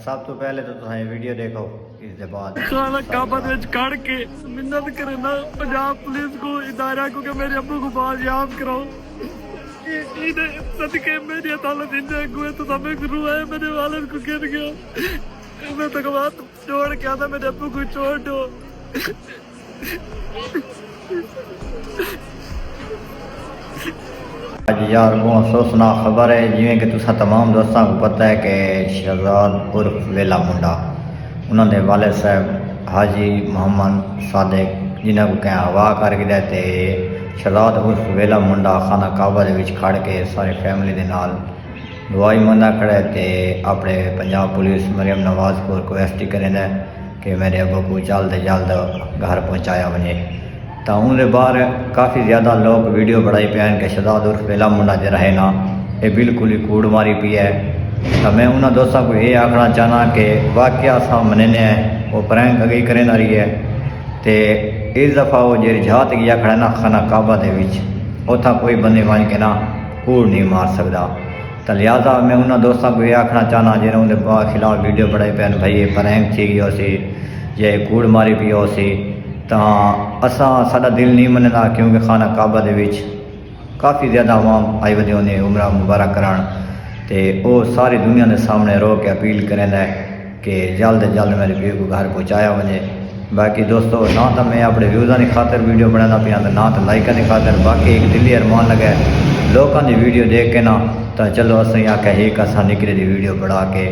سب تو پہلے تو تساں ویڈیو دیکھو، اس دے بعد خانہ کعبہ دے وچ کھڑ کے منت کرنا پنجاب پولیس کو ادارہ کو کہ میرے ابو کو بازیاب کراؤ. صدقے میری عدالت انجا ہوئے تو سمیں گرو ہے میرے والد کو گر گیا. میں تکوات چھوڑ کے آتا میرے ابو کو چھوڑ دو. یار وہ افسوسناک خبر ہے، جویں کہ تساں تمام دوستاں کو پتہ ہے کہ شہزاد عرف ویلا منڈا انہوں نے والد صاحب حاجی محمد صادق جنہاں کو کہیں ہوا کر کے تے شہزاد عرف ویلا منڈا خانہ کعبہ دے وچ کھڑ کے ساری فیملی دے نال دعائی مندا کھڑے تے اپنے پنجاب پولیس مریم نواز کو ریکویسٹ کرے کہ میرے ابو کو جلد جلد گھر پہنچایا ونے. تو ان دے باہر کافی زیادہ لوگ ویڈیو بڑائی پین کہ شہزاد عرف ویلا منڈا جڑا ہے نا یہ بالکل ہی کوڑ ماری پی ہے. تو میں انہاں دوستاں کو یہ آکھنا چاہنا کہ واقعہ سا مننے ہیں وہ پرینک اگئی کرے نہ رہی ہے تے اس دفعہ وہ جی جہات گیا کھڑا نا خانہ کعبہ دے وچ اتھا کوئی بندے وان کے نا کوڑ نہیں مار سکدا. تو لہٰذا میں انہاں دوستاں کو یہ آکھنا چاہنا جنہوں دے خلاف ویڈیو بڑائی پین بھائی یہ پرینک تھی گئی ہو سی یہ کوڑ ماری پی ہو سی تو اساں ساڈا دل نہیں مننا کیونکہ خانہ کعبہ دے وچ کافی زیادہ عوام آئی ودی ہوندی عمرہ مبارک کران تے او ساری دنیا دے سامنے رو کے اپیل کریں کہ جلد جلد میرے پیو کو گھر پہنچایا وجے. باقی دوستو نہ تو میں اپنے ویوزاں کی خاطر ویڈیو بنانا پیا تو نہ تو لائکاں کی خاطر، باقی ایک دلی ارمان لگا لوگوں کی ویڈیو دیکھ کے نا تو چلو اصل آ کے ایک اساں نکری دی ویڈیو بنا کے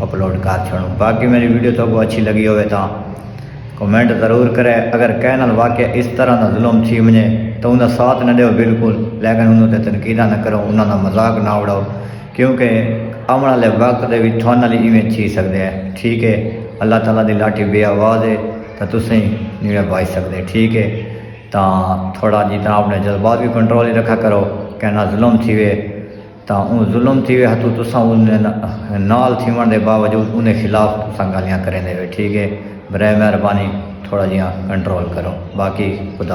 اپلوڈ کر چھوڑوں. باقی میری ویڈیو تو کو اچھی لگی ہوئے تو کمنٹ ضرور کرے. اگر کہنا واقعہ اس طرح کا ظلم تھی وجے تو انہیں ساتھ نہ دیو بالکل، لیکن انہوں تے تنقیدہ نہ کرو، انہوں کا مذاق نہ اڑاؤ کیونکہ آنے والے وقت دے وچ تھوڑے نال ایویں تھی سکتے ہیں. ٹھیک ہے، اللہ تعالیٰ دی لاٹھی بے آواز ہے تو تسیں نہیں پائی سکتے. ٹھیک ہے، تو تھوڑا جتنا اپنے جذبات بھی کنٹرول ہی رکھا کرو. کہنا ظلم تھی وے تو ان ظلم تھی وے ہتھوں تساں نال تھیون دے باوجود انہیں خلاف تساں گالیاں کریں دے. ٹھیک ہے، برائے مہربانی تھوڑا جہاں کنٹرول کرو. باقی خدا